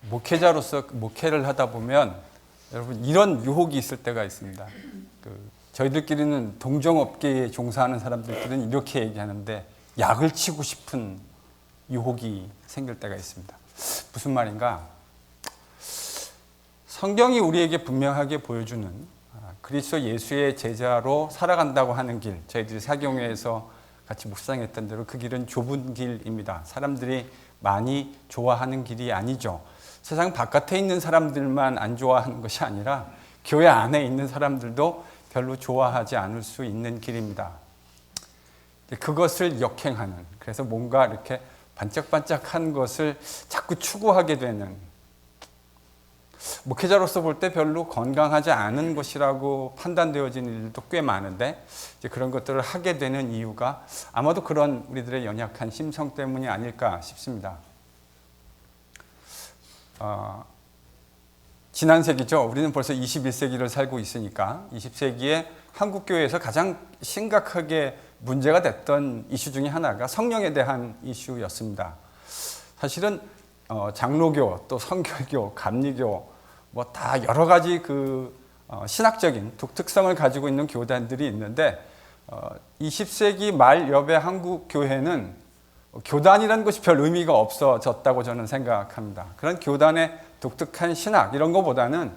목회자로서 목회를 하다 보면 여러분 이런 유혹이 있을 때가 있습니다. 저희들끼리는 동종업계에 종사하는 사람들끼리는 이렇게 얘기하는데 약을 치고 싶은 유혹이 생길 때가 있습니다. 무슨 말인가? 성경이 우리에게 분명하게 보여주는 그리스도 예수의 제자로 살아간다고 하는 길, 저희들이 사경회에서 같이 묵상했던 대로 그 길은 좁은 길입니다. 사람들이 많이 좋아하는 길이 아니죠. 세상 바깥에 있는 사람들만 안 좋아하는 것이 아니라 교회 안에 있는 사람들도 별로 좋아하지 않을 수 있는 길입니다. 그것을 역행하는, 그래서 뭔가 이렇게 반짝반짝한 것을 자꾸 추구하게 되는, 목회자로서 볼 때 별로 건강하지 않은 것이라고 판단되어지는 일도 꽤 많은데 이제 그런 것들을 하게 되는 이유가 아마도 그런 우리들의 연약한 심성 때문이 아닐까 싶습니다. 지난 세기죠. 우리는 벌써 21세기를 살고 있으니까 20세기에 한국교회에서 가장 심각하게 문제가 됐던 이슈 중에 하나가 성령에 대한 이슈였습니다. 사실은 장로교, 또 성결교, 감리교 뭐 다 여러 가지 신학적인 독특성을 가지고 있는 교단들이 있는데 20세기 말 여배 한국 교회는 교단이라는 것이 별 의미가 없어졌다고 저는 생각합니다. 그런 교단의 독특한 신학 이런 것보다는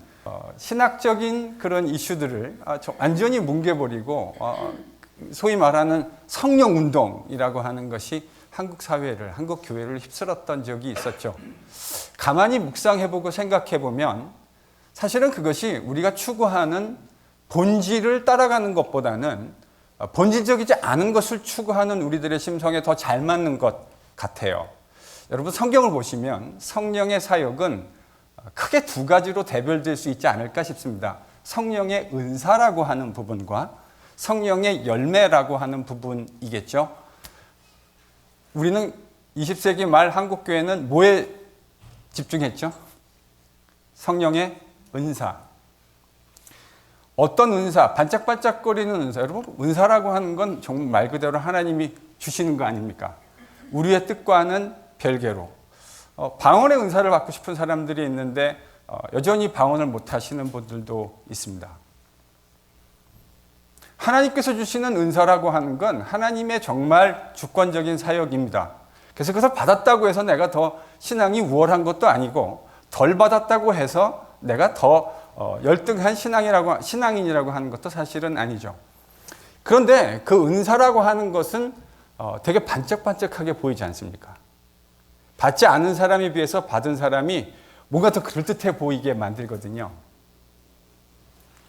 신학적인 그런 이슈들을 완전히 뭉개버리고 소위 말하는 성령운동이라고 하는 것이 한국 사회를, 한국 교회를 휩쓸었던 적이 있었죠. 가만히 묵상해보고 생각해보면 사실은 그것이 우리가 추구하는 본질을 따라가는 것보다는 본질적이지 않은 것을 추구하는 우리들의 심성에 더 잘 맞는 것 같아요. 여러분 성경을 보시면 성령의 사역은 크게 두 가지로 대별될 수 있지 않을까 싶습니다. 성령의 은사라고 하는 부분과 성령의 열매라고 하는 부분이겠죠. 우리는 20세기 말 한국교회는 뭐에 집중했죠? 성령의 은사. 어떤 은사? 반짝반짝거리는 은사. 여러분, 은사라고 하는 건 정말 말 그대로 하나님이 주시는 거 아닙니까? 우리의 뜻과는 별개로. 방언의 은사를 받고 싶은 사람들이 있는데 여전히 방언을 못 하시는 분들도 있습니다. 하나님께서 주시는 은사라고 하는 건 하나님의 정말 주권적인 사역입니다. 그래서 그것을 받았다고 해서 내가 더 신앙이 우월한 것도 아니고 덜 받았다고 해서 내가 더 열등한 신앙인이라고 하는 것도 사실은 아니죠. 그런데 그 은사라고 하는 것은 되게 반짝반짝하게 보이지 않습니까? 받지 않은 사람에 비해서 받은 사람이 뭔가 더 그럴듯해 보이게 만들거든요.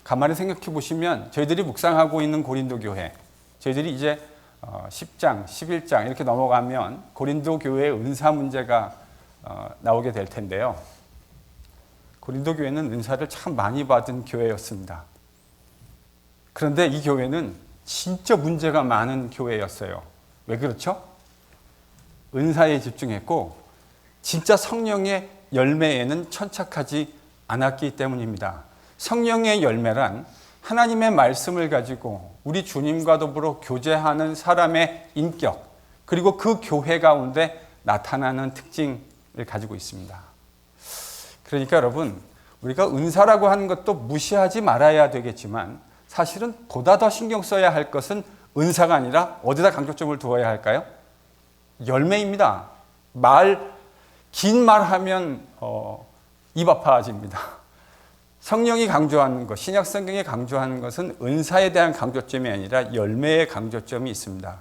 가만히 생각해 보시면 저희들이 묵상하고 있는 고린도 교회, 저희들이 이제 10장, 11장 이렇게 넘어가면 고린도 교회의 은사 문제가 나오게 될 텐데요. 고린도 교회는 은사를 참 많이 받은 교회였습니다. 그런데 이 교회는 진짜 문제가 많은 교회였어요. 왜 그렇죠? 은사에 집중했고 진짜 성령의 열매에는 천착하지 않았기 때문입니다. 성령의 열매란 하나님의 말씀을 가지고 우리 주님과 더불어 교제하는 사람의 인격, 그리고 그 교회 가운데 나타나는 특징을 가지고 있습니다. 그러니까 여러분, 우리가 은사라고 하는 것도 무시하지 말아야 되겠지만 사실은 보다 더 신경 써야 할 것은 은사가 아니라 어디다 강조점을 두어야 할까요? 열매입니다. 긴 말하면 입 아파집니다. 성령이 강조하는 것, 신약 성경이 강조하는 것은 은사에 대한 강조점이 아니라 열매의 강조점이 있습니다.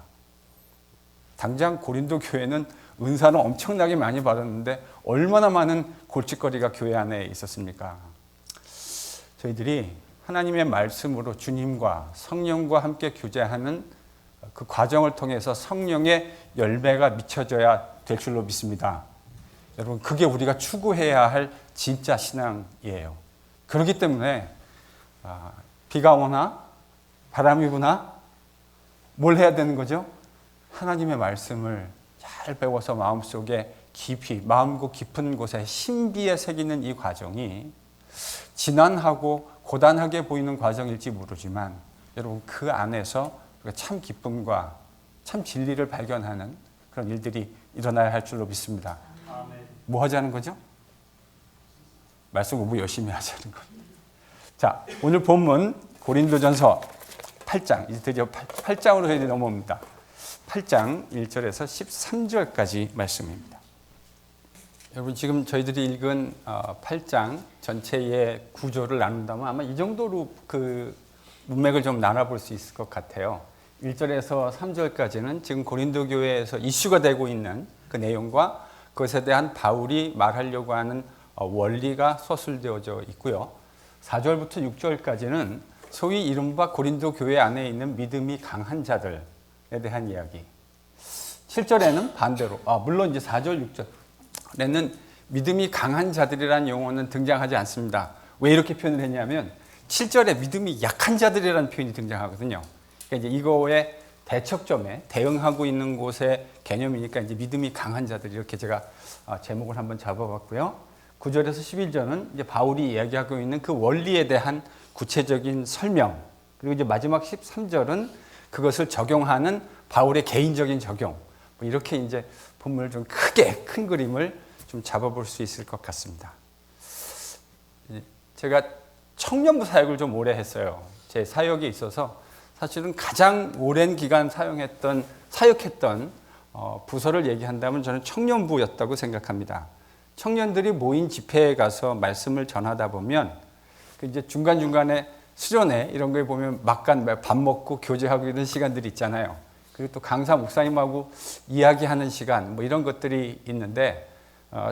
당장 고린도 교회는 은사는 엄청나게 많이 받았는데 얼마나 많은 골칫거리가 교회 안에 있었습니까? 저희들이 하나님의 말씀으로 주님과 성령과 함께 교제하는 그 과정을 통해서 성령의 열매가 미쳐져야 될 줄로 믿습니다. 여러분, 그게 우리가 추구해야 할 진짜 신앙이에요. 그렇기 때문에 비가 오나 바람이 부나 뭘 해야 되는 거죠? 하나님의 말씀을 잘 배워서 마음속에 깊이, 마음고 깊은 곳에 신비에 새기는 이 과정이 지난하고 고단하게 보이는 과정일지 모르지만 여러분 그 안에서 참 기쁨과 참 진리를 발견하는 그런 일들이 일어나야 할 줄로 믿습니다. 뭐 하자는 거죠? 말씀 공부 열심히 하자는 겁니다. 자, 오늘 본문 고린도전서 8장, 이제 드디어 8장으로 이제 넘어옵니다. 8장 1절에서 13절까지 말씀입니다. 여러분, 지금 저희들이 읽은 8장 전체의 구조를 나눈다면 아마 이 정도로 그 문맥을 좀 나눠볼 수 있을 것 같아요. 1절에서 3절까지는 지금 고린도 교회에서 이슈가 되고 있는 그 내용과 그것에 대한 바울이 말하려고 하는 원리가 서술되어져 있고요. 4절부터 6절까지는 소위 이른바 고린도 교회 안에 있는 믿음이 강한 자들에 대한 이야기. 7절에는 반대로, 물론 이제 4절, 6절에는 믿음이 강한 자들이라는 용어는 등장하지 않습니다. 왜 이렇게 표현을 했냐면 7절에 믿음이 약한 자들이라는 표현이 등장하거든요. 그러니까 이제 이거의 대척점에 대응하고 있는 곳의 개념이니까 이제 믿음이 강한 자들, 이렇게 제가 제목을 한번 잡아봤고요. 9절에서 11절은 이제 바울이 이야기하고 있는 그 원리에 대한 구체적인 설명, 그리고 이제 마지막 13절은 그것을 적용하는 바울의 개인적인 적용, 이렇게 이제 본문을 좀 크게 큰 그림을 좀 잡아볼 수 있을 것 같습니다. 제가 청년부 사역을 좀 오래 했어요. 제 사역에 있어서 사실은 가장 오랜 기간 사역했던 부서를 얘기한다면 저는 청년부였다고 생각합니다. 청년들이 모인 집회에 가서 말씀을 전하다 보면 이제 중간중간에 수련회 이런 거에 보면 막간 밥 먹고 교제하고 이런 시간들이 있잖아요. 그리고 또 강사 목사님하고 이야기하는 시간 이런 것들이 있는데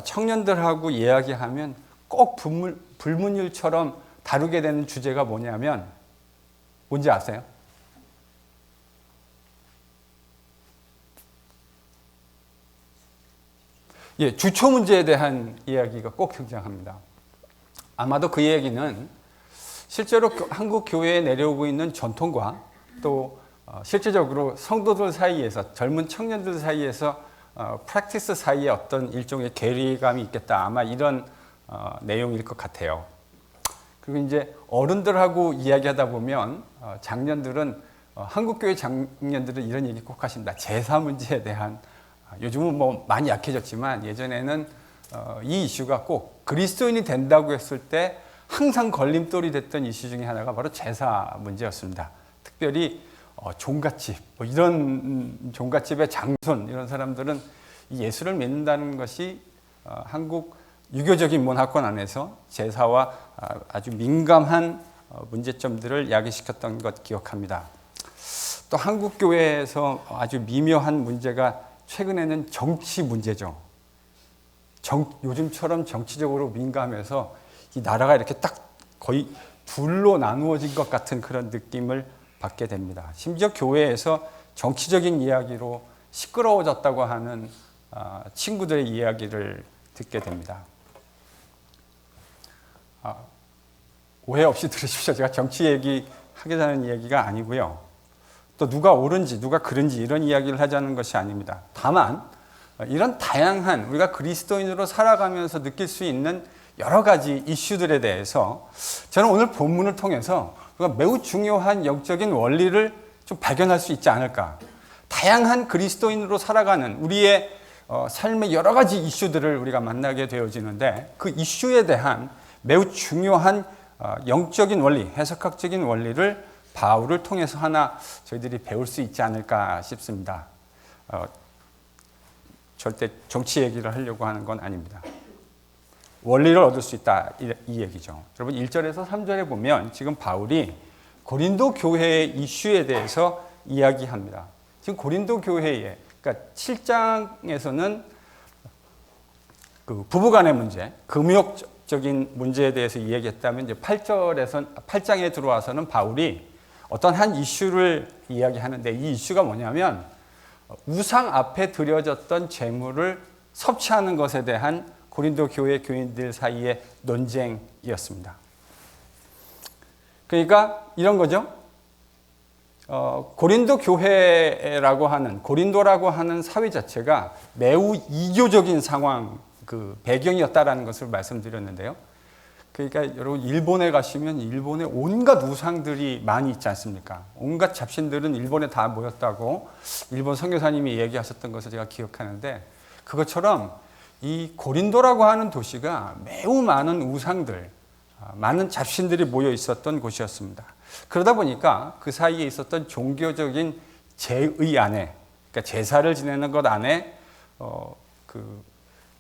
청년들하고 이야기하면 꼭 불문율처럼 다루게 되는 주제가 뭐냐면 뭔지 아세요? 예, 주초 문제에 대한 이야기가 꼭 등장합니다. 아마도 그 얘기는 실제로 한국 교회에 내려오고 있는 전통과 또 실제적으로 성도들 사이에서, 젊은 청년들 사이에서 프랙티스 사이에 어떤 일종의 괴리감이 있겠다. 아마 이런 내용일 것 같아요. 그리고 이제 어른들하고 이야기하다 보면 장년들은 한국 교회 장년들은 이런 얘기 꼭 하신다. 제사 문제에 대한, 요즘은 뭐 많이 약해졌지만 예전에는 이 이슈가 꼭 그리스도인이 된다고 했을 때 항상 걸림돌이 됐던 이슈 중에 하나가 바로 제사 문제였습니다. 특별히 종갓집, 이런 종갓집의 장손, 이런 사람들은 이 예수를 믿는다는 것이 한국 유교적인 문화권 안에서 제사와 아주 민감한 문제점들을 야기시켰던 것 기억합니다. 또 한국 교회에서 아주 미묘한 문제가 최근에는 정치 문제죠. 요즘처럼 정치적으로 민감해서 이 나라가 이렇게 딱 거의 둘로 나누어진 것 같은 그런 느낌을 받게 됩니다. 심지어 교회에서 정치적인 이야기로 시끄러워졌다고 하는 친구들의 이야기를 듣게 됩니다. 오해 없이 들으십시오. 제가 정치 얘기 하겠다는 이야기가 아니고요. 또 누가 옳은지 누가 그른지 이런 이야기를 하자는 것이 아닙니다. 다만 이런 다양한 우리가 그리스도인으로 살아가면서 느낄 수 있는 여러 가지 이슈들에 대해서 저는 오늘 본문을 통해서 우리가 매우 중요한 영적인 원리를 좀 발견할 수 있지 않을까. 다양한 그리스도인으로 살아가는 우리의 삶의 여러 가지 이슈들을 우리가 만나게 되어지는데 그 이슈에 대한 매우 중요한 영적인 원리, 해석학적인 원리를 바울을 통해서 하나 저희들이 배울 수 있지 않을까 싶습니다. 절대 정치 얘기를 하려고 하는 건 아닙니다. 원리를 얻을 수 있다, 이 얘기죠. 여러분 1절에서 3절에 보면 지금 바울이 고린도 교회의 이슈에 대해서 이야기합니다. 지금 고린도 교회에, 그러니까 7장에서는 그 부부간의 문제, 금욕적인 문제에 대해서 이야기했다면 이제 8장에 들어와서는 바울이 어떤 한 이슈를 이야기하는데 이 이슈가 뭐냐면 우상 앞에 드려졌던 제물을 섭취하는 것에 대한 고린도 교회 교인들 사이의 논쟁이었습니다. 그러니까 이런 거죠. 고린도 교회라고 하는, 고린도라고 하는 사회 자체가 매우 이교적인 상황, 그 배경이었다라는 것을 말씀드렸는데요. 그러니까 여러분 일본에 가시면 일본에 온갖 우상들이 많이 있지 않습니까? 온갖 잡신들은 일본에 다 모였다고 일본 선교사님이 얘기하셨던 것을 제가 기억하는데 그것처럼 이 고린도라고 하는 도시가 매우 많은 우상들, 많은 잡신들이 모여 있었던 곳이었습니다. 그러다 보니까 그 사이에 있었던 종교적인 제의 안에, 그러니까 제사를 지내는 것 안에 그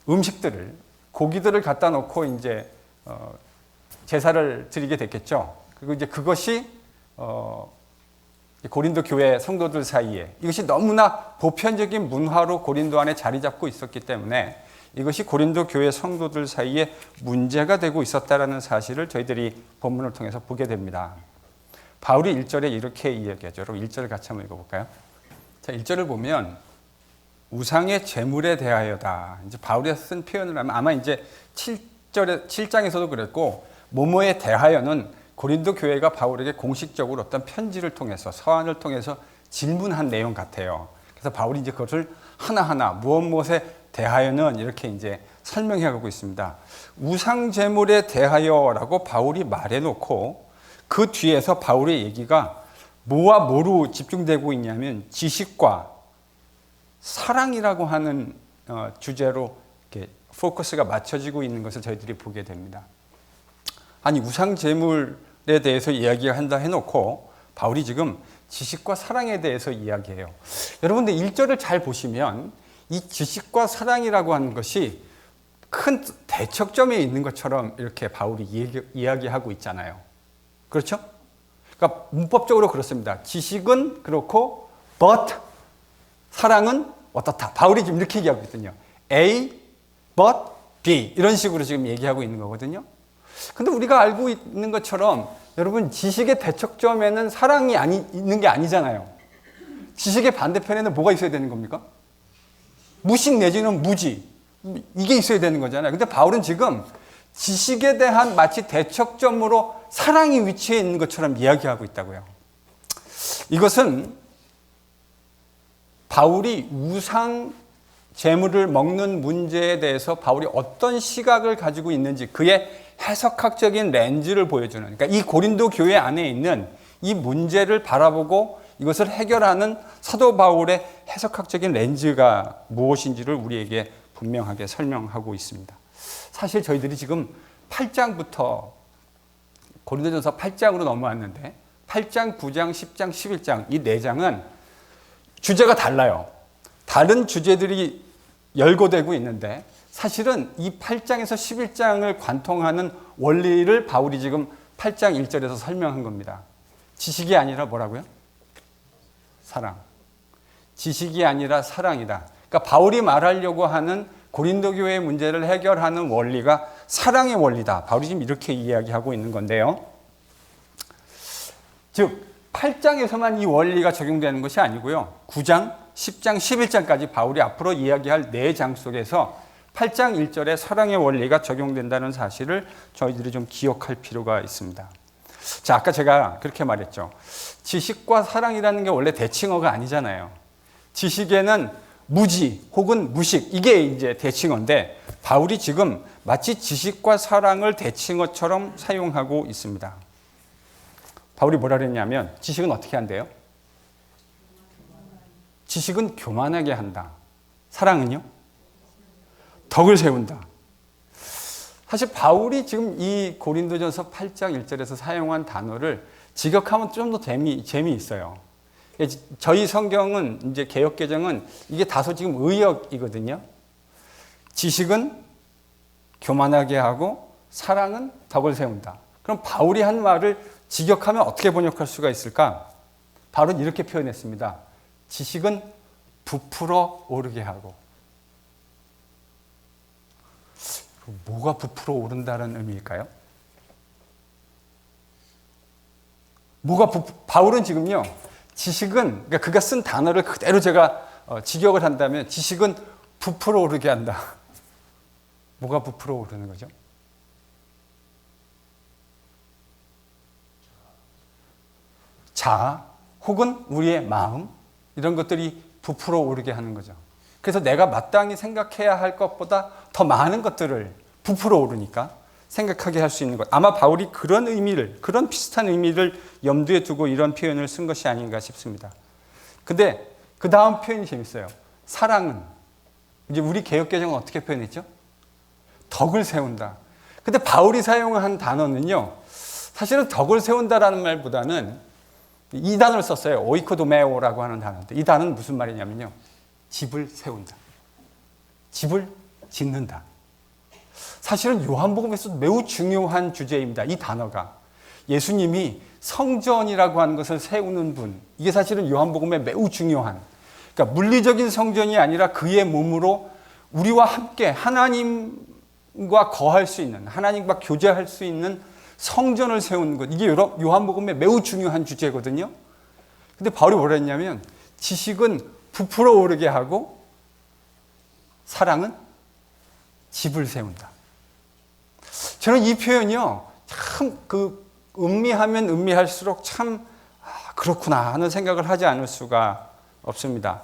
음식들을, 고기들을 갖다 놓고 이제 제사를 드리게 됐겠죠. 그리고 이제 그것이 고린도 교회 성도들 사이에 이것이 너무나 보편적인 문화로 고린도 안에 자리 잡고 있었기 때문에 이것이 고린도 교회 성도들 사이에 문제가 되고 있었다는 사실을 저희들이 본문을 통해서 보게 됩니다. 바울이 1절에 이렇게 이야기하죠. 여러분 1절 같이 한번 읽어볼까요? 자, 1절을 보면 우상의 제물에 대하여다. 이제 바울이 쓴 표현을 하면 아마 이제 7장에서도 그랬고 뭐뭐에 대하여는 고린도 교회가 바울에게 공식적으로 어떤 편지를 통해서 서한을 통해서 질문한 내용 같아요. 그래서 바울이 이제 그것을 하나하나 무엇에 대하여는 이렇게 이제 설명해 가고 있습니다. 우상 제물에 대하여라고 바울이 말해 놓고 그 뒤에서 바울의 얘기가 뭐와 뭐로 집중되고 있냐면 지식과 사랑이라고 하는 주제로 이렇게 포커스가 맞춰지고 있는 것을 저희들이 보게 됩니다. 아니 우상 제물에 대해서 이야기한다 해놓고 바울이 지금 지식과 사랑에 대해서 이야기해요. 여러분들 1절을 잘 보시면 이 지식과 사랑이라고 하는 것이 큰 대척점에 있는 것처럼 이렇게 바울이 이야기하고 있잖아요. 그렇죠? 그러니까 문법적으로 그렇습니다. 지식은 그렇고 but 사랑은 어떻다. 바울이 지금 이렇게 얘기하고 있거든요. A but B 이런 식으로 지금 얘기하고 있는 거거든요. 근데 우리가 알고 있는 것처럼 여러분 지식의 대척점에는 사랑이 있는 게 아니잖아요. 지식의 반대편에는 뭐가 있어야 되는 겁니까? 무식 내지는 무지. 이게 있어야 되는 거잖아요. 근데 바울은 지금 지식에 대한 마치 대척점으로 사랑이 위치해 있는 것처럼 이야기하고 있다고요. 이것은 바울이 우상 제물을 먹는 문제에 대해서 바울이 어떤 시각을 가지고 있는지 그의 해석학적인 렌즈를 보여주는, 그러니까 이 고린도 교회 안에 있는 이 문제를 바라보고 이것을 해결하는 사도 바울의 해석학적인 렌즈가 무엇인지를 우리에게 분명하게 설명하고 있습니다. 사실 저희들이 지금 8장부터 고린도전서 8장으로 넘어왔는데 8장, 9장, 10장, 11장 이 4장은 주제가 달라요. 다른 주제들이 열거되고 있는데 사실은 이 8장에서 11장을 관통하는 원리를 바울이 지금 8장 1절에서 설명한 겁니다. 지식이 아니라 뭐라고요? 사랑. 지식이 아니라 사랑이다. 그러니까 바울이 말하려고 하는 고린도 교회의 문제를 해결하는 원리가 사랑의 원리다. 바울이 지금 이렇게 이야기하고 있는 건데요. 즉 8장에서만 이 원리가 적용되는 것이 아니고요. 9장, 10장, 11장까지 바울이 앞으로 이야기할 4장 속에서 8장 1절에 사랑의 원리가 적용된다는 사실을 저희들이 좀 기억할 필요가 있습니다. 자, 아까 제가 그렇게 말했죠. 지식과 사랑이라는 게 원래 대칭어가 아니잖아요. 지식에는 무지 혹은 무식 이게 이제 대칭어인데 바울이 지금 마치 지식과 사랑을 대칭어처럼 사용하고 있습니다. 바울이 뭐라 그랬냐면 지식은 어떻게 한대요? 지식은 교만하게 한다. 사랑은요? 덕을 세운다. 사실 바울이 지금 이 고린도전서 8장 1절에서 사용한 단어를 직역하면 좀 더 재미있어요. 저희 성경은 이제 개역개정은 이게 다소 지금 의역이거든요. 지식은 교만하게 하고 사랑은 덕을 세운다. 그럼 바울이 한 말을 직역하면 어떻게 번역할 수가 있을까? 바울은 이렇게 표현했습니다. 지식은 부풀어 오르게 하고. 뭐가 부풀어 오른다는 의미일까요? 바울은 지금요, 지식은, 그러니까 그가 쓴 단어를 그대로 제가 직역을 한다면 지식은 부풀어 오르게 한다. 뭐가 부풀어 오르는 거죠? 자아, 혹은 우리의 마음, 이런 것들이 부풀어 오르게 하는 거죠. 그래서 내가 마땅히 생각해야 할 것보다 더 많은 것들을 부풀어 오르니까 생각하게 할 수 있는 것. 아마 바울이 그런 의미를, 그런 비슷한 의미를 염두에 두고 이런 표현을 쓴 것이 아닌가 싶습니다. 근데 그 다음 표현이 재밌어요. 사랑은. 이제 우리 개역개정은 어떻게 표현했죠? 덕을 세운다. 근데 바울이 사용한 단어는요, 사실은 덕을 세운다라는 말보다는 이 단어를 썼어요. 오이코도메오라고 하는 단어인데, 이 단어는 무슨 말이냐면요, 집을 세운다. 집을 짓는다. 사실은 요한복음에서 매우 중요한 주제입니다. 이 단어가. 예수님이 성전이라고 하는 것을 세우는 분, 이게 사실은 요한복음에 매우 중요한, 그러니까 물리적인 성전이 아니라 그의 몸으로 우리와 함께 하나님과 거할 수 있는, 하나님과 교제할 수 있는 성전을 세우는 것, 이게 요한복음에 매우 중요한 주제거든요. 근데 바울이 뭐라 했냐면, 지식은 부풀어 오르게 하고 사랑은 집을 세운다. 저는 이 표현이요, 참 음미하면 음미할수록 참 그렇구나 하는 생각을 하지 않을 수가 없습니다.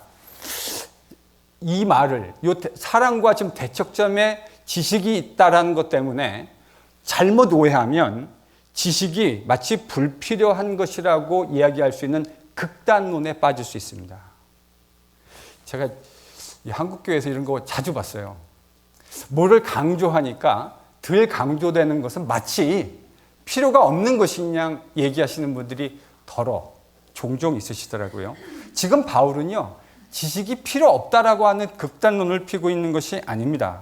이 말을, 사랑과 지금 대척점에 지식이 있다라는 것 때문에 잘못 오해하면 지식이 마치 불필요한 것이라고 이야기할 수 있는 극단론에 빠질 수 있습니다. 제가 한국교회에서 이런 거 자주 봤어요. 뭐를 강조하니까 덜 강조되는 것은 마치 필요가 없는 것인 양 얘기하시는 분들이 종종 있으시더라고요. 지금 바울은요, 지식이 필요 없다라고 하는 극단론을 펴고 있는 것이 아닙니다.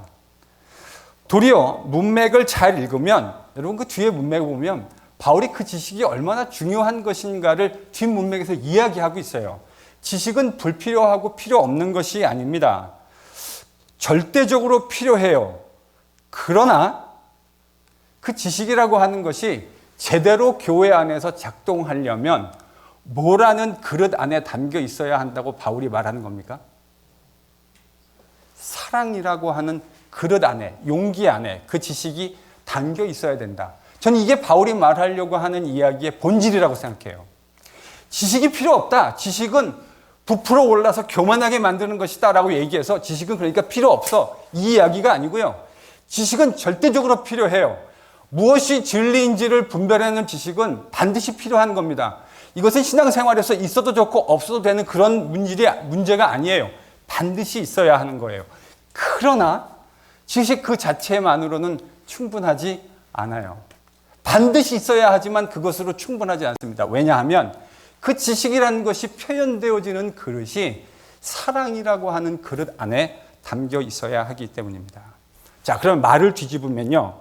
도리어 문맥을 잘 읽으면, 여러분 그 뒤에 문맥을 보면 바울이 그 지식이 얼마나 중요한 것인가를 뒷문맥에서 이야기하고 있어요. 지식은 불필요하고 필요 없는 것이 아닙니다. 절대적으로 필요해요. 그러나 그 지식이라고 하는 것이 제대로 교회 안에서 작동하려면 뭐라는 그릇 안에 담겨 있어야 한다고 바울이 말하는 겁니까? 사랑이라고 하는 그릇 안에, 용기 안에 그 지식이 담겨 있어야 된다. 저는 이게 바울이 말하려고 하는 이야기의 본질이라고 생각해요. 지식이 필요 없다. 지식은 부풀어 올라서 교만하게 만드는 것이다 라고 얘기해서 지식은 그러니까 필요 없어, 이 이야기가 아니고요. 지식은 절대적으로 필요해요. 무엇이 진리인지를 분별하는 지식은 반드시 필요한 겁니다. 이것은 신앙생활에서 있어도 좋고 없어도 되는 그런 문제가 아니에요. 반드시 있어야 하는 거예요. 그러나 지식 그 자체만으로는 충분하지 않아요. 반드시 있어야 하지만 그것으로 충분하지 않습니다. 왜냐하면 그 지식이라는 것이 표현되어지는 그릇이 사랑이라고 하는 그릇 안에 담겨 있어야 하기 때문입니다. 자, 그럼 말을 뒤집으면요,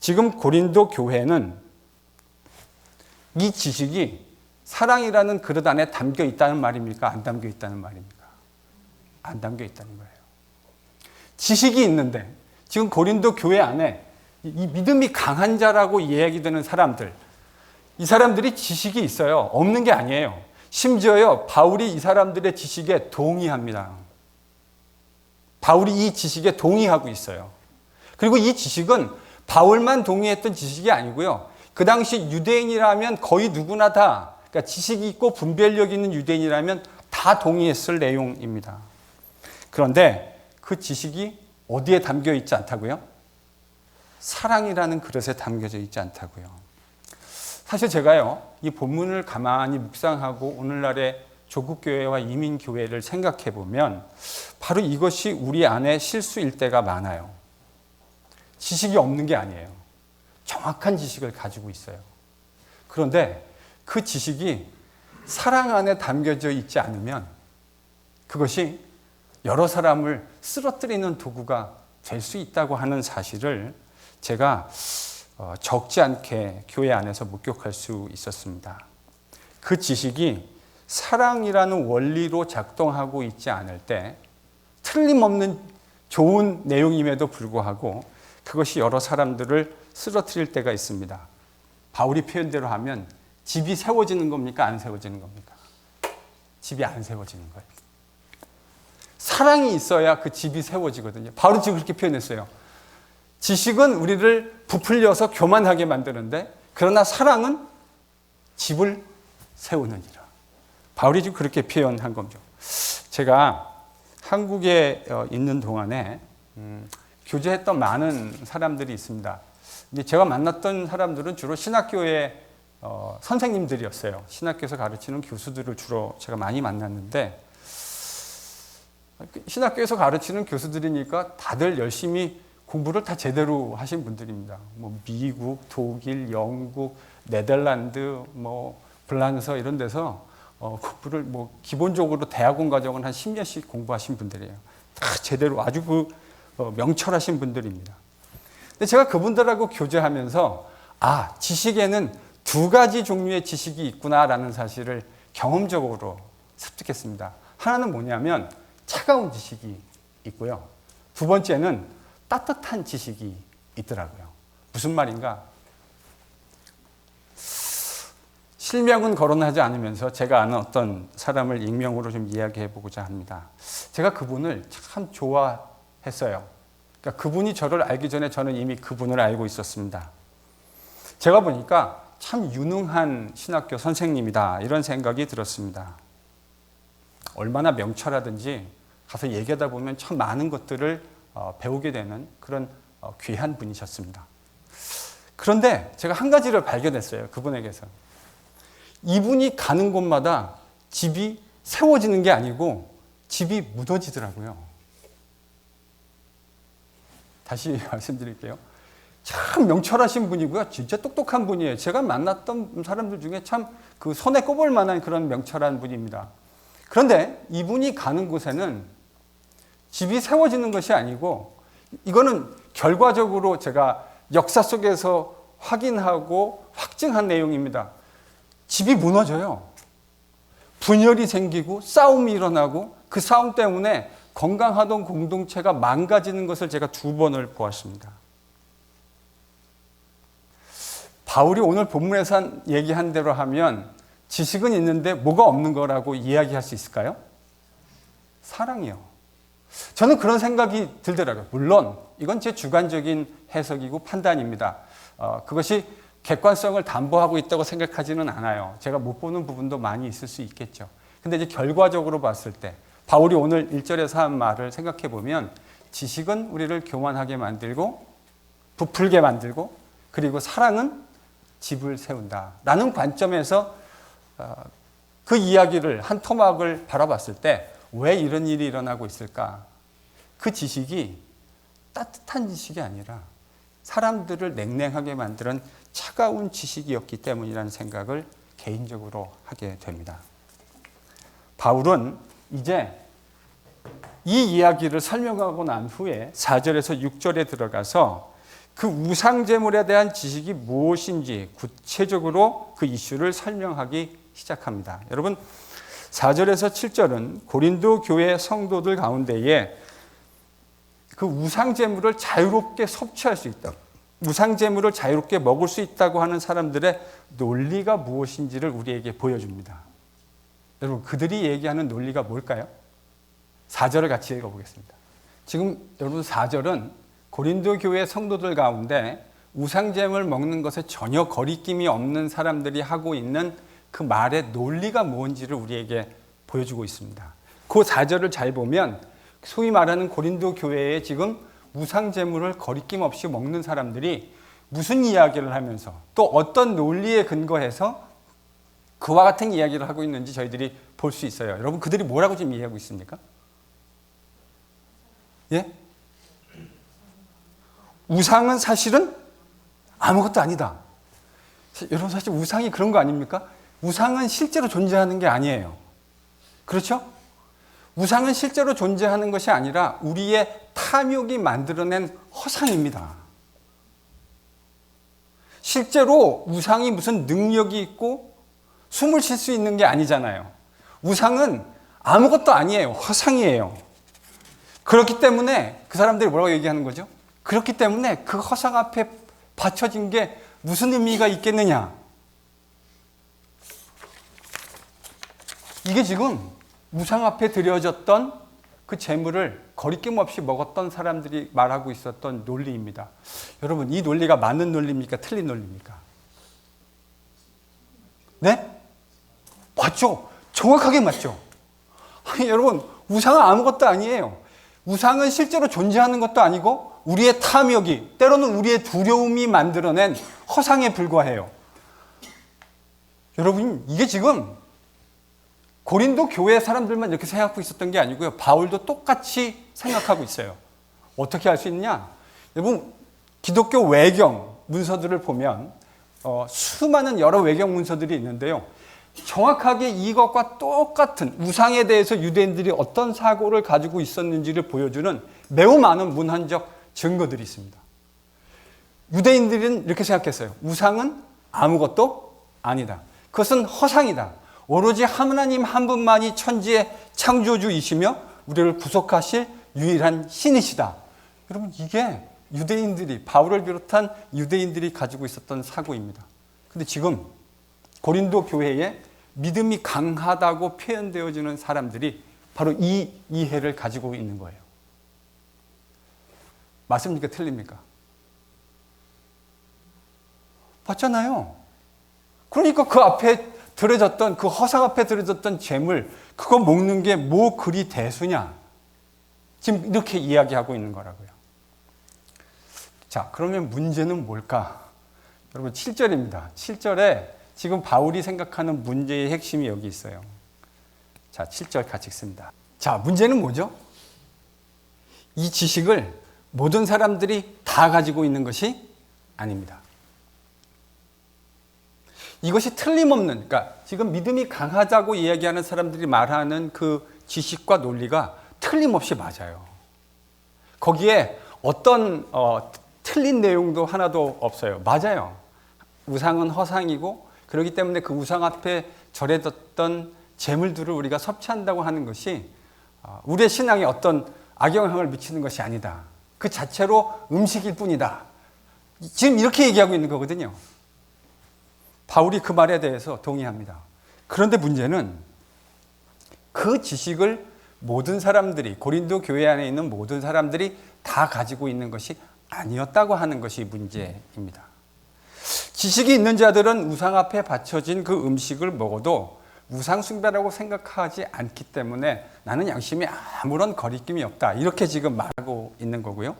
지금 고린도 교회는 이 지식이 사랑이라는 그릇 안에 담겨 있다는 말입니까? 안 담겨 있다는 말입니까? 안 담겨 있다는 거예요. 지식이 있는데 지금 고린도 교회 안에 이 믿음이 강한 자라고 이야기되는 사람들, 이 사람들이 지식이 있어요. 없는 게 아니에요. 심지어요, 바울이 이 사람들의 지식에 동의합니다. 바울이 이 지식에 동의하고 있어요. 그리고 이 지식은 바울만 동의했던 지식이 아니고요, 그 당시 유대인이라면 거의 누구나 다, 그러니까 지식이 있고 분별력 있는 유대인이라면 다 동의했을 내용입니다. 그런데 그 지식이 어디에 담겨 있지 않다고요? 사랑이라는 그릇에 담겨져 있지 않다고요. 사실 제가요, 이 본문을 가만히 묵상하고 오늘날의 조국교회와 이민교회를 생각해 보면 바로 이것이 우리 안에 실수일 때가 많아요. 지식이 없는 게 아니에요. 정확한 지식을 가지고 있어요. 그런데 그 지식이 사랑 안에 담겨져 있지 않으면 그것이 여러 사람을 쓰러뜨리는 도구가 될 수 있다고 하는 사실을 제가 적지 않게 교회 안에서 목격할 수 있었습니다. 그 지식이 사랑이라는 원리로 작동하고 있지 않을 때 틀림없는 좋은 내용임에도 불구하고 그것이 여러 사람들을 쓰러뜨릴 때가 있습니다. 바울이 표현대로 하면 집이 세워지는 겁니까? 안 세워지는 겁니까? 집이 안 세워지는 거예요. 사랑이 있어야 그 집이 세워지거든요. 바울이 지금 그렇게 표현했어요. 지식은 우리를 부풀려서 교만하게 만드는데, 그러나 사랑은 집을 세우느니라. 바울이 지금 그렇게 표현한 거죠. 제가 한국에 있는 동안에 교제했던 많은 사람들이 있습니다. 근데 제가 만났던 사람들은 주로 신학교의 선생님들이었어요. 신학교에서 가르치는 교수들을 주로 제가 많이 만났는데, 신학교에서 가르치는 교수들이니까 다들 열심히 공부를 다 제대로 하신 분들입니다. 뭐 미국, 독일, 영국, 네덜란드, 뭐 불란서 이런 데서 공부를 뭐 기본적으로 대학원 과정은 한 10년씩 공부하신 분들이에요. 다 제대로 아주 명철하신 분들입니다. 근데 제가 그분들하고 교제하면서 지식에는 두 가지 종류의 지식이 있구나라는 사실을 경험적으로 습득했습니다. 하나는 뭐냐면 차가운 지식이 있고요. 두 번째는 따뜻한 지식이 있더라고요. 무슨 말인가? 실명은 거론하지 않으면서 제가 아는 어떤 사람을 익명으로 좀 이야기해 보고자 합니다. 제가 그분을 참 좋아했어요. 그러니까 그분이 저를 알기 전에 저는 이미 그분을 알고 있었습니다. 제가 보니까 참 유능한 신학교 선생님이다 이런 생각이 들었습니다. 얼마나 명철하든지 가서 얘기하다 보면 참 많은 것들을 배우게 되는 그런 귀한 분이셨습니다. 그런데 제가 한 가지를 발견했어요. 그분에게서. 이분이 가는 곳마다 집이 세워지는 게 아니고 집이 무너지더라고요. 다시 말씀드릴게요. 참 명철하신 분이고요. 진짜 똑똑한 분이에요. 제가 만났던 사람들 중에 참 그 손에 꼽을 만한 그런 명철한 분입니다. 그런데 이분이 가는 곳에는 집이 세워지는 것이 아니고 이거는 결과적으로 제가 역사 속에서 확인하고 확증한 내용입니다. 집이 무너져요. 분열이 생기고 싸움이 일어나고 그 싸움 때문에 건강하던 공동체가 망가지는 것을 제가 2번을 보았습니다. 바울이 오늘 본문에서 얘기한 대로 하면 지식은 있는데 뭐가 없는 거라고 이야기할 수 있을까요? 사랑이요. 저는 그런 생각이 들더라고요. 물론 이건 제 주관적인 해석이고 판단입니다. 그것이 객관성을 담보하고 있다고 생각하지는 않아요. 제가 못 보는 부분도 많이 있을 수 있겠죠. 근데 이제 결과적으로 봤을 때 바울이 오늘 1절에서 한 말을 생각해 보면 지식은 우리를 교만하게 만들고 부풀게 만들고 그리고 사랑은 집을 세운다 라는 관점에서 그 이야기를 한 토막을 바라봤을 때 왜 이런 일이 일어나고 있을까? 그 지식이 따뜻한 지식이 아니라 사람들을 냉랭하게 만드는 차가운 지식이었기 때문이라는 생각을 개인적으로 하게 됩니다. 바울은 이제 이 이야기를 설명하고 난 후에 4절에서 6절에 들어가서 그 우상제물에 대한 지식이 무엇인지 구체적으로 그 이슈를 설명하기 시작합니다. 여러분 4절에서 7절은 고린도 교회 성도들 가운데에 그 우상제물을 자유롭게 섭취할 수 있다. 우상제물을 자유롭게 먹을 수 있다고 하는 사람들의 논리가 무엇인지를 우리에게 보여줍니다. 여러분 그들이 얘기하는 논리가 뭘까요? 4절을 같이 읽어보겠습니다. 지금 여러분 4절은 고린도 교회 성도들 가운데 우상제물 먹는 것에 전혀 거리낌이 없는 사람들이 하고 있는 그 말의 논리가 뭔지를 우리에게 보여주고 있습니다. 그 4절을 잘 보면 소위 말하는 고린도 교회에 지금 우상제물을 거리낌 없이 먹는 사람들이 무슨 이야기를 하면서 또 어떤 논리에 근거해서 그와 같은 이야기를 하고 있는지 저희들이 볼 수 있어요. 여러분 그들이 뭐라고 지금 이해하고 있습니까? 예? 우상은 사실은 아무것도 아니다. 여러분 사실 우상이 그런 거 아닙니까? 우상은 실제로 존재하는 게 아니에요. 그렇죠? 우상은 실제로 존재하는 것이 아니라 우리의 탐욕이 만들어낸 허상입니다. 실제로 우상이 무슨 능력이 있고 숨을 쉴 수 있는 게 아니잖아요. 우상은 아무것도 아니에요. 허상이에요. 그렇기 때문에 그 사람들이 뭐라고 얘기하는 거죠? 그렇기 때문에 그 허상 앞에 바쳐진 게 무슨 의미가 있겠느냐? 이게 지금 우상 앞에 드려졌던 그 재물을 거리낌 없이 먹었던 사람들이 말하고 있었던 논리입니다. 여러분 이 논리가 맞는 논리입니까? 틀린 논리입니까? 네? 맞죠? 정확하게 맞죠? 아니, 여러분 우상은 아무것도 아니에요. 우상은 실제로 존재하는 것도 아니고 우리의 탐욕이 때로는 우리의 두려움이 만들어낸 허상에 불과해요. 여러분 이게 지금 고린도 교회 사람들만 이렇게 생각하고 있었던 게 아니고요. 바울도 똑같이 생각하고 있어요. 어떻게 할 수 있냐? 여러분, 기독교 외경 문서들을 보면 수많은 여러 외경 문서들이 있는데요. 정확하게 이것과 똑같은 우상에 대해서 유대인들이 어떤 사고를 가지고 있었는지를 보여주는 매우 많은 문헌적 증거들이 있습니다. 유대인들은 이렇게 생각했어요. 우상은 아무것도 아니다. 그것은 허상이다. 오로지 하나님 한 분만이 천지의 창조주이시며 우리를 구속하실 유일한 신이시다. 여러분, 이게 유대인들이, 바울을 비롯한 유대인들이 가지고 있었던 사고입니다. 근데 지금 고린도 교회에 믿음이 강하다고 표현되어지는 사람들이 바로 이 이해를 가지고 있는 거예요. 맞습니까? 틀립니까? 맞잖아요. 그러니까 그 앞에 들어졌던, 그 허상 앞에 들어졌던 재물, 그거 먹는 게 뭐 그리 대수냐? 지금 이렇게 이야기하고 있는 거라고요. 자, 그러면 문제는 뭘까? 여러분, 7절입니다. 7절에 지금 바울이 생각하는 문제의 핵심이 여기 있어요. 자, 7절 같이 읽습니다. 자, 문제는 뭐죠? 이 지식을 모든 사람들이 다 가지고 있는 것이 아닙니다. 이것이 틀림없는, 그러니까 지금 믿음이 강하다고 이야기하는 사람들이 말하는 그 지식과 논리가 틀림없이 맞아요. 거기에 어떤 틀린 내용도 하나도 없어요. 맞아요. 우상은 허상이고, 그렇기 때문에 그 우상 앞에 절해졌던 재물들을 우리가 섭취한다고 하는 것이 우리의 신앙에 어떤 악영향을 미치는 것이 아니다. 그 자체로 음식일 뿐이다. 지금 이렇게 얘기하고 있는 거거든요. 바울이 그 말에 대해서 동의합니다. 그런데 문제는 그 지식을 모든 사람들이, 고린도 교회 안에 있는 모든 사람들이 다 가지고 있는 것이 아니었다고 하는 것이 문제입니다. 지식이 있는 자들은 우상 앞에 바쳐진 그 음식을 먹어도 우상 숭배라고 생각하지 않기 때문에 나는 양심에 아무런 거리낌이 없다. 이렇게 지금 말하고 있는 거고요.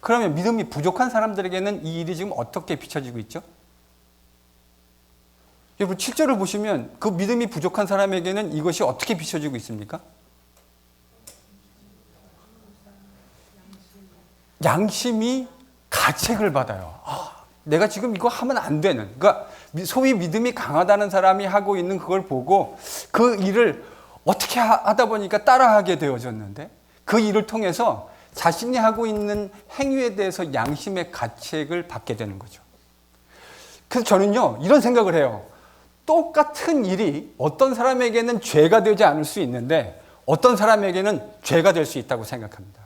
그러면 믿음이 부족한 사람들에게는 이 일이 지금 어떻게 비춰지고 있죠? 여러분, 7절을 보시면 그 믿음이 부족한 사람에게는 이것이 어떻게 비춰지고 있습니까? 양심이 가책을 받아요. 내가 지금 이거 하면 안 되는, 그러니까 소위 믿음이 강하다는 사람이 하고 있는 그걸 보고 그 일을 어떻게 하다 보니까 따라하게 되어졌는데 그 일을 통해서 자신이 하고 있는 행위에 대해서 양심의 가책을 받게 되는 거죠. 그래서 저는요, 이런 생각을 해요. 똑같은 일이 어떤 사람에게는 죄가 되지 않을 수 있는데 어떤 사람에게는 죄가 될 수 있다고 생각합니다.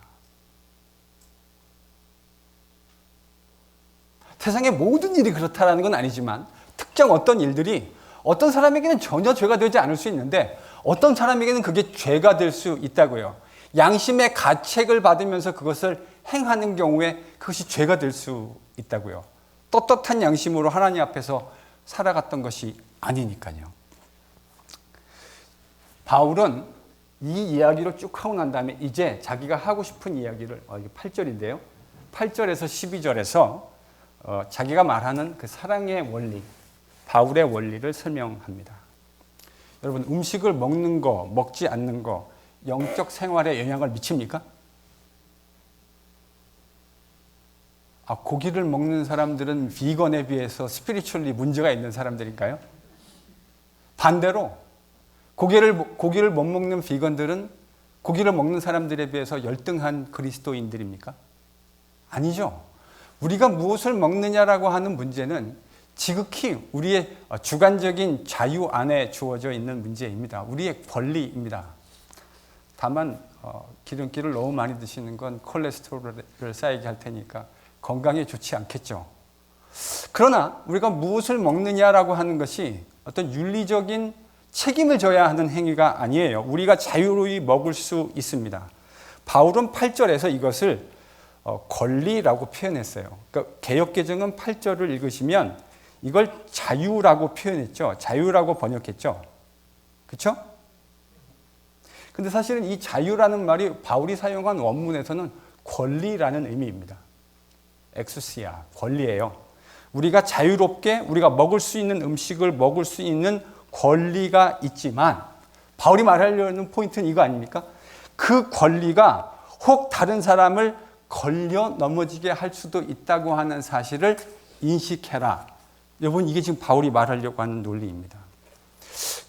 세상의 모든 일이 그렇다라는 건 아니지만 특정 어떤 일들이 어떤 사람에게는 전혀 죄가 되지 않을 수 있는데 어떤 사람에게는 그게 죄가 될 수 있다고요. 양심의 가책을 받으면서 그것을 행하는 경우에 그것이 죄가 될 수 있다고요. 떳떳한 양심으로 하나님 앞에서 살아갔던 것이 아니니까요. 바울은 이 이야기를 쭉 하고 난 다음에 이제 자기가 하고 싶은 이야기를, 이게 8절인데요. 8절에서 12절에서 자기가 말하는 그 사랑의 원리, 바울의 원리를 설명합니다. 여러분, 음식을 먹는 거, 먹지 않는 거, 영적 생활에 영향을 미칩니까? 고기를 먹는 사람들은 비건에 비해서 스피리추얼리 문제가 있는 사람들인가요? 반대로 고기를 못 먹는 비건들은 고기를 먹는 사람들에 비해서 열등한 그리스도인들입니까? 아니죠. 우리가 무엇을 먹느냐라고 하는 문제는 지극히 우리의 주관적인 자유 안에 주어져 있는 문제입니다. 우리의 권리입니다. 다만 기름기를 너무 많이 드시는 건 콜레스테롤을 쌓이게 할 테니까 건강에 좋지 않겠죠. 그러나 우리가 무엇을 먹느냐라고 하는 것이 어떤 윤리적인 책임을 져야 하는 행위가 아니에요. 우리가 자유로이 먹을 수 있습니다. 바울은 8절에서 이것을 권리라고 표현했어요. 그러니까 개역개정은 8절을 읽으시면 이걸 자유라고 표현했죠. 자유라고 번역했죠. 그렇죠? 근데 사실은 이 자유라는 말이 바울이 사용한 원문에서는 권리라는 의미입니다. 엑수시아, 권리예요. 우리가 자유롭게 우리가 먹을 수 있는 음식을 먹을 수 있는 권리가 있지만 바울이 말하려는 포인트는 이거 아닙니까? 그 권리가 혹 다른 사람을 걸려 넘어지게 할 수도 있다고 하는 사실을 인식해라. 여러분, 이게 지금 바울이 말하려고 하는 논리입니다.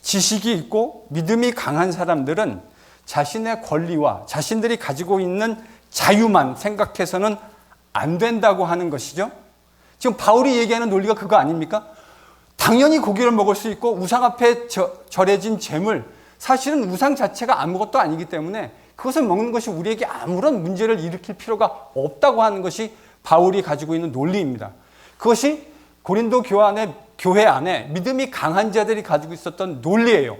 지식이 있고 믿음이 강한 사람들은 자신의 권리와 자신들이 가지고 있는 자유만 생각해서는 안 된다고 하는 것이죠. 지금 바울이 얘기하는 논리가 그거 아닙니까? 당연히 고기를 먹을 수 있고 우상 앞에 절해진 재물, 사실은 우상 자체가 아무것도 아니기 때문에 그것을 먹는 것이 우리에게 아무런 문제를 일으킬 필요가 없다고 하는 것이 바울이 가지고 있는 논리입니다. 그것이 고린도 교회 안에 믿음이 강한 자들이 가지고 있었던 논리예요.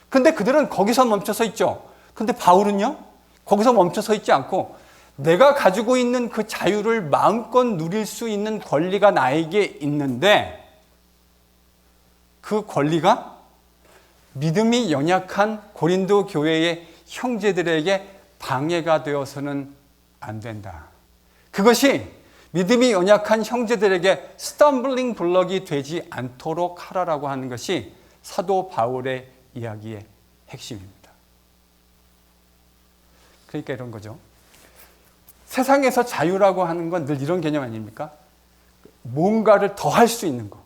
근데 그들은 거기서 멈춰서 있죠. 근데 바울은요, 거기서 멈춰서 있지 않고 내가 가지고 있는 그 자유를 마음껏 누릴 수 있는 권리가 나에게 있는데 그 권리가 믿음이 연약한 고린도 교회의 형제들에게 방해가 되어서는 안 된다. 그것이 믿음이 연약한 형제들에게 스탬블링 블럭이 되지 않도록 하라라고 하는 것이 사도 바울의 이야기의 핵심입니다. 그러니까 이런 거죠. 세상에서 자유라고 하는 건 늘 이런 개념 아닙니까? 뭔가를 더 할 수 있는 것.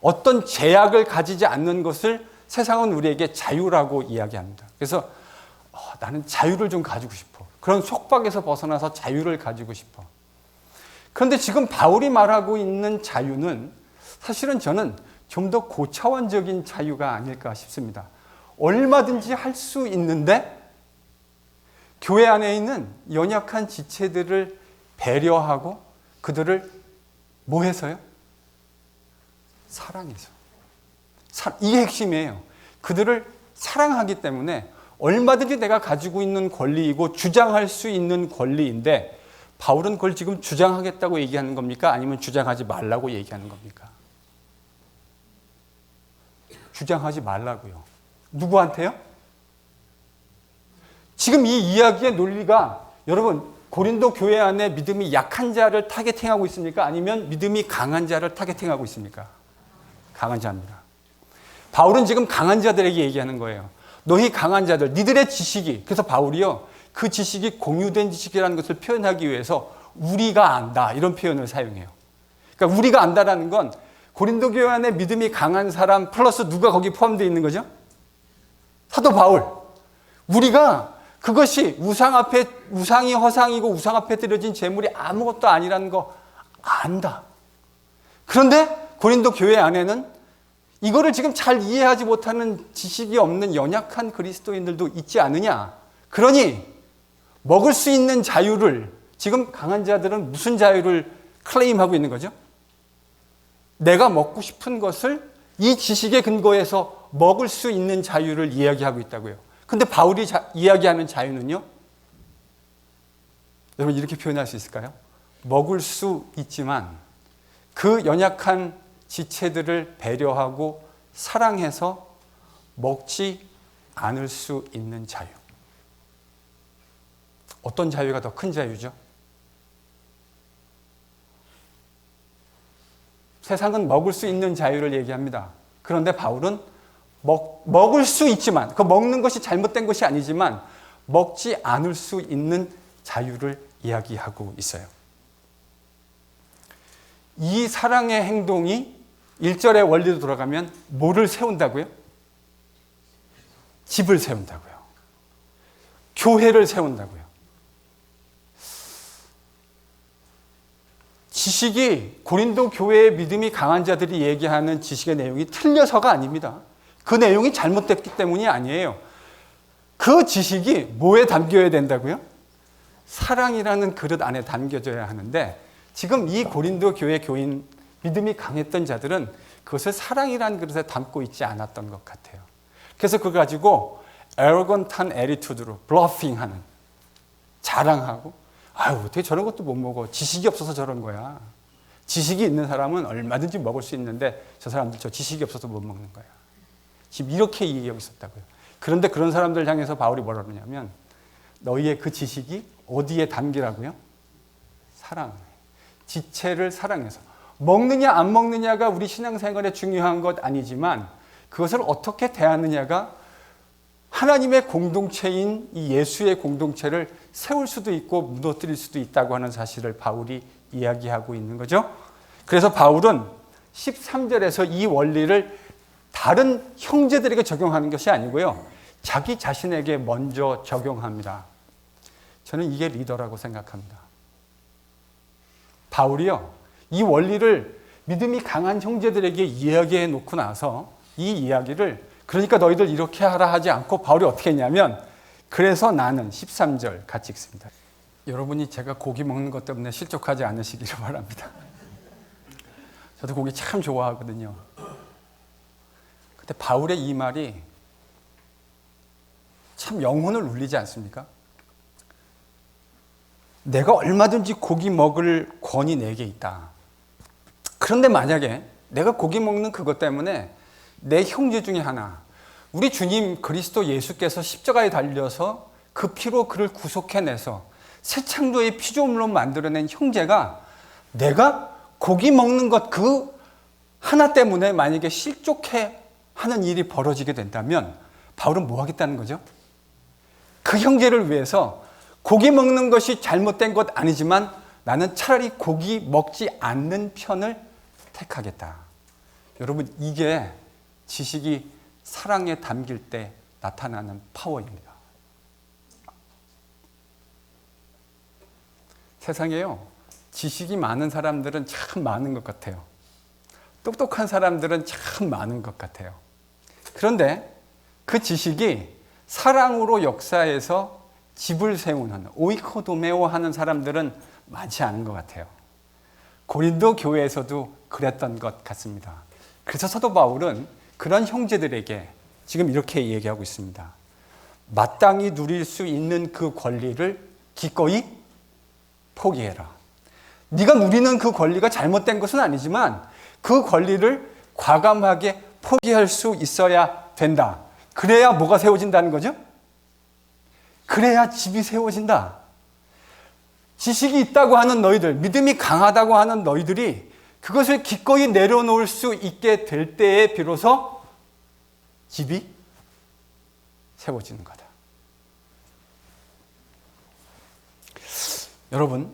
어떤 제약을 가지지 않는 것을 세상은 우리에게 자유라고 이야기합니다. 그래서 나는 자유를 좀 가지고 싶어. 그런 속박에서 벗어나서 자유를 가지고 싶어. 그런데 지금 바울이 말하고 있는 자유는 사실은 저는 좀 더 고차원적인 자유가 아닐까 싶습니다. 얼마든지 할 수 있는데 교회 안에 있는 연약한 지체들을 배려하고 그들을 뭐 해서요? 사랑해서. 이게 핵심이에요. 그들을 사랑하기 때문에 얼마든지 내가 가지고 있는 권리이고 주장할 수 있는 권리인데 바울은 그걸 지금 주장하겠다고 얘기하는 겁니까? 아니면 주장하지 말라고 얘기하는 겁니까? 주장하지 말라고요. 누구한테요? 지금 이 이야기의 논리가 여러분 고린도 교회 안에 믿음이 약한 자를 타겟팅하고 있습니까? 아니면 믿음이 강한 자를 타겟팅하고 있습니까? 강한 자입니다. 바울은 지금 강한 자들에게 얘기하는 거예요. 너희 강한 자들, 니들의 지식이, 그래서 바울이요, 그 지식이 공유된 지식이라는 것을 표현하기 위해서 우리가 안다 이런 표현을 사용해요. 그러니까 우리가 안다라는 건 고린도 교회 안에 믿음이 강한 사람 플러스 누가 거기 포함되어 있는 거죠? 사도 바울. 우리가 그것이 우상이 허상이고 우상 앞에 드려진 제물이 아무것도 아니라는 거 안다. 그런데 고린도 교회 안에는 이거를 지금 잘 이해하지 못하는 지식이 없는 연약한 그리스도인들도 있지 않느냐. 그러니 먹을 수 있는 자유를 지금 강한 자들은 무슨 자유를 클레임하고 있는 거죠? 내가 먹고 싶은 것을 이 지식에 근거해서 먹을 수 있는 자유를 이야기하고 있다고요. 근데 바울이 이야기하는 자유는요? 여러분 이렇게 표현할 수 있을까요? 먹을 수 있지만 그 연약한 지체들을 배려하고 사랑해서 먹지 않을 수 있는 자유. 어떤 자유가 더 큰 자유죠? 세상은 먹을 수 있는 자유를 얘기합니다. 그런데 바울은 먹을 수 있지만, 그 먹는 것이 잘못된 것이 아니지만 먹지 않을 수 있는 자유를 이야기하고 있어요. 이 사랑의 행동이 1절의 원리로 돌아가면 뭐를 세운다고요? 집을 세운다고요. 교회를 세운다고요. 지식이 고린도 교회의 믿음이 강한 자들이 얘기하는 지식의 내용이 틀려서가 아닙니다. 그 내용이 잘못됐기 때문이 아니에요. 그 지식이 뭐에 담겨야 된다고요? 사랑이라는 그릇 안에 담겨져야 하는데 지금 이 고린도 교회 교인 믿음이 강했던 자들은 그것을 사랑이라는 그릇에 담고 있지 않았던 것 같아요. 그래서 그걸 가지고 에러건트한 애리투드로 블러핑하는, 자랑하고 어떻게 저런 것도 못 먹어. 지식이 없어서 저런 거야. 지식이 있는 사람은 얼마든지 먹을 수 있는데 저 사람들 저 지식이 없어서 못 먹는 거야. 지금 이렇게 얘기하고 있었다고요. 그런데 그런 사람들 향해서 바울이 뭐라 그러냐면 너희의 그 지식이 어디에 담기라고요? 사랑. 지체를 사랑해서. 먹느냐 안 먹느냐가 우리 신앙생활에 중요한 것 아니지만 그것을 어떻게 대하느냐가 하나님의 공동체인 이 예수의 공동체를 세울 수도 있고 무너뜨릴 수도 있다고 하는 사실을 바울이 이야기하고 있는 거죠. 그래서 바울은 13절에서 이 원리를 다른 형제들에게 적용하는 것이 아니고요, 자기 자신에게 먼저 적용합니다. 저는 이게 리더라고 생각합니다. 바울이요, 이 원리를 믿음이 강한 형제들에게 이야기해 놓고 나서 이 이야기를, 그러니까 너희들 이렇게 하라 하지 않고 바울이 어떻게 했냐면, 그래서 나는 13절 같이 읽습니다. 여러분이 제가 고기 먹는 것 때문에 실족하지 않으시기를 바랍니다. 저도 고기 참 좋아하거든요. 근데 바울의 이 말이 참 영혼을 울리지 않습니까? 내가 얼마든지 고기 먹을 권이 내게 있다. 그런데 만약에 내가 고기 먹는 그것 때문에 내 형제 중에 하나, 우리 주님 그리스도 예수께서 십자가에 달려서 그 피로 그를 구속해내서 새 창조의 피조물로 만들어낸 형제가 내가 고기 먹는 것 그 하나 때문에 만약에 실족해 하는 일이 벌어지게 된다면 바울은 뭐 하겠다는 거죠? 그 형제를 위해서 고기 먹는 것이 잘못된 것 아니지만 나는 차라리 고기 먹지 않는 편을 택하겠다. 여러분, 이게 지식이 사랑에 담길 때 나타나는 파워입니다. 세상에요, 지식이 많은 사람들은 참 많은 것 같아요. 똑똑한 사람들은 참 많은 것 같아요. 그런데 그 지식이 사랑으로 역사해서 집을 세우는 오이코도메오 하는 사람들은 많지 않은 것 같아요. 고린도 교회에서도 그랬던 것 같습니다. 그래서 사도 바울은 그런 형제들에게 지금 이렇게 얘기하고 있습니다. 마땅히 누릴 수 있는 그 권리를 기꺼이 포기해라. 네가 누리는 그 권리가 잘못된 것은 아니지만 그 권리를 과감하게 포기할 수 있어야 된다. 그래야 뭐가 세워진다는 거죠? 그래야 집이 세워진다. 지식이 있다고 하는 너희들, 믿음이 강하다고 하는 너희들이 그것을 기꺼이 내려놓을 수 있게 될 때에 비로소 집이 세워지는 거다. 여러분,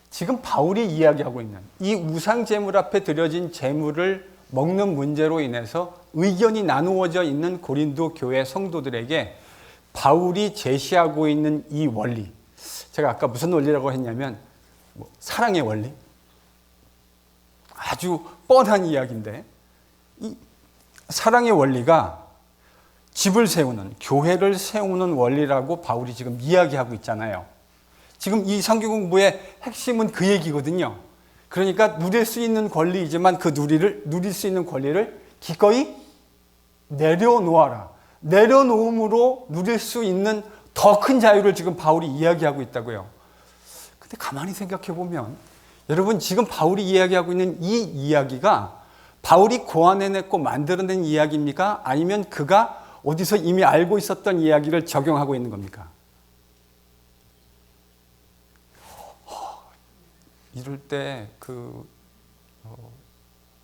지금 바울이 이야기하고 있는 이 우상 제물 앞에 드려진 제물을 먹는 문제로 인해서 의견이 나누어져 있는 고린도 교회 성도들에게 바울이 제시하고 있는 이 원리, 제가 아까 무슨 원리라고 했냐면 사랑의 원리, 아주 뻔한 이야기인데 이 사랑의 원리가 집을 세우는, 교회를 세우는 원리라고 바울이 지금 이야기하고 있잖아요. 지금 이 성경 공부의 핵심은 그 얘기거든요. 그러니까 누릴 수 있는 권리이지만 그 누릴 수 있는 권리를 기꺼이 내려놓아라. 내려놓음으로 누릴 수 있는 더 큰 자유를 지금 바울이 이야기하고 있다고요. 근데 가만히 생각해 보면 여러분, 지금 바울이 이야기하고 있는 이 이야기가 바울이 고안해냈고 만들어낸 이야기입니까? 아니면 그가 어디서 이미 알고 있었던 이야기를 적용하고 있는 겁니까? 이럴 때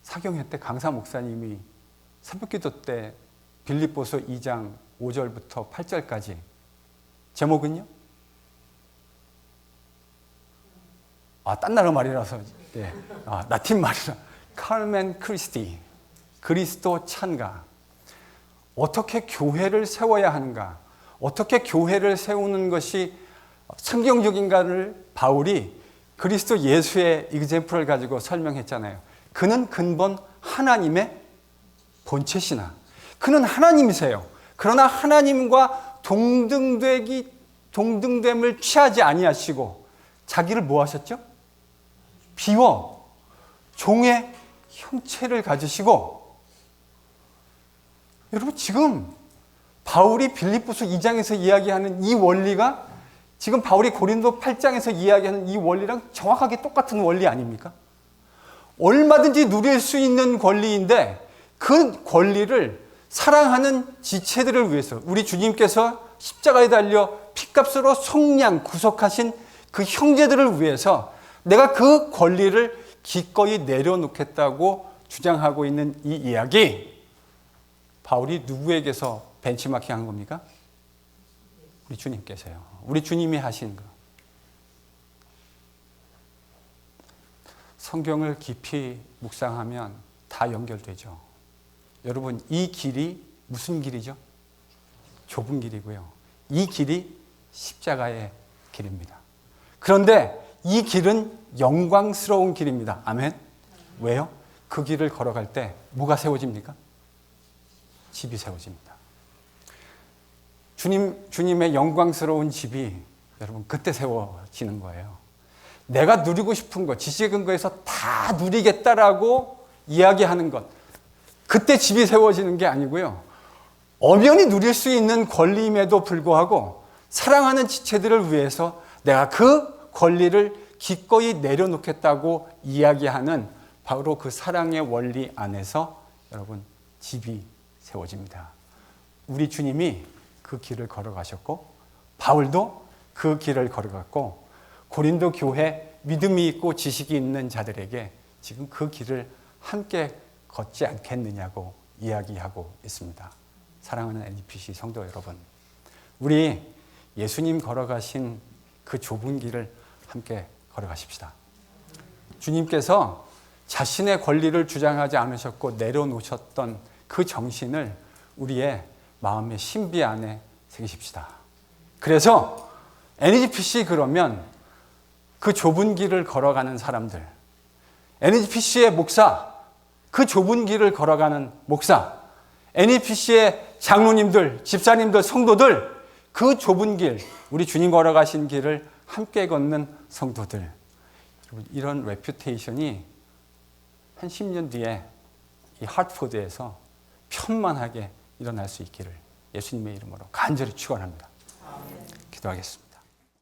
사경회 때 강사 목사님이 새벽기도 때 빌립보서 2장 5절부터 8절까지 제목은요? 딴 나라 말이라서 라틴 말이라 카르멘 크리스티, 그리스도 찬가. 어떻게 교회를 세워야 하는가, 어떻게 교회를 세우는 것이 성경적인가를 바울이 그리스도 예수의 이그젬플을 가지고 설명했잖아요. 그는 근본 하나님의 본체시나, 그는 하나님이세요. 그러나 하나님과 동등됨을 취하지 아니하시고 자기를 뭐 하셨죠? 비워 종의 형체를 가지시고. 여러분, 지금 바울이 빌립보서 2장에서 이야기하는 이 원리가 지금 바울이 고린도 8장에서 이야기하는 이 원리랑 정확하게 똑같은 원리 아닙니까? 얼마든지 누릴 수 있는 권리인데 그 권리를 사랑하는 지체들을 위해서, 우리 주님께서 십자가에 달려 핏값으로 속량 구속하신 그 형제들을 위해서 내가 그 권리를 기꺼이 내려놓겠다고 주장하고 있는 이 이야기, 바울이 누구에게서 벤치마킹한 겁니까? 우리 주님께서요. 우리 주님이 하신 거. 성경을 깊이 묵상하면 다 연결되죠. 여러분, 이 길이 무슨 길이죠? 좁은 길이고요. 이 길이 십자가의 길입니다. 그런데 이 길은 영광스러운 길입니다. 아멘? 왜요? 그 길을 걸어갈 때 뭐가 세워집니까? 집이 세워집니다. 주님의 영광스러운 집이 여러분 그때 세워지는 거예요. 내가 누리고 싶은 것, 지식의 근거에서 다 누리겠다라고 이야기하는 것, 그때 집이 세워지는 게 아니고요. 엄연히 누릴 수 있는 권리임에도 불구하고 사랑하는 지체들을 위해서 내가 그 권리를 기꺼이 내려놓겠다고 이야기하는 바로 그 사랑의 원리 안에서 여러분 집이 세워집니다. 우리 주님이 그 길을 걸어가셨고 바울도 그 길을 걸어갔고 고린도 교회 믿음이 있고 지식이 있는 자들에게 지금 그 길을 함께 걷지 않겠느냐고 이야기하고 있습니다. 사랑하는 NGPC 성도 여러분, 우리 예수님 걸어가신 그 좁은 길을 함께 걸어가십시다. 주님께서 자신의 권리를 주장하지 않으셨고 내려놓으셨던 그 정신을 우리의 마음의 신비 안에 새기십시다. 그래서 NGPC 그러면 그 좁은 길을 걸어가는 사람들, NGPC의 목사, 그 좁은 길을 걸어가는 목사, NGPC의 장로님들, 집사님들, 성도들, 그 좁은 길, 우리 주님 걸어가신 길을 함께 걷는 성도들, 이런 레퓨테이션이 한 10년 뒤에 이 하트포드에서 편만하게 일어날 수 있기를 예수님의 이름으로 간절히 축원합니다. 기도하겠습니다.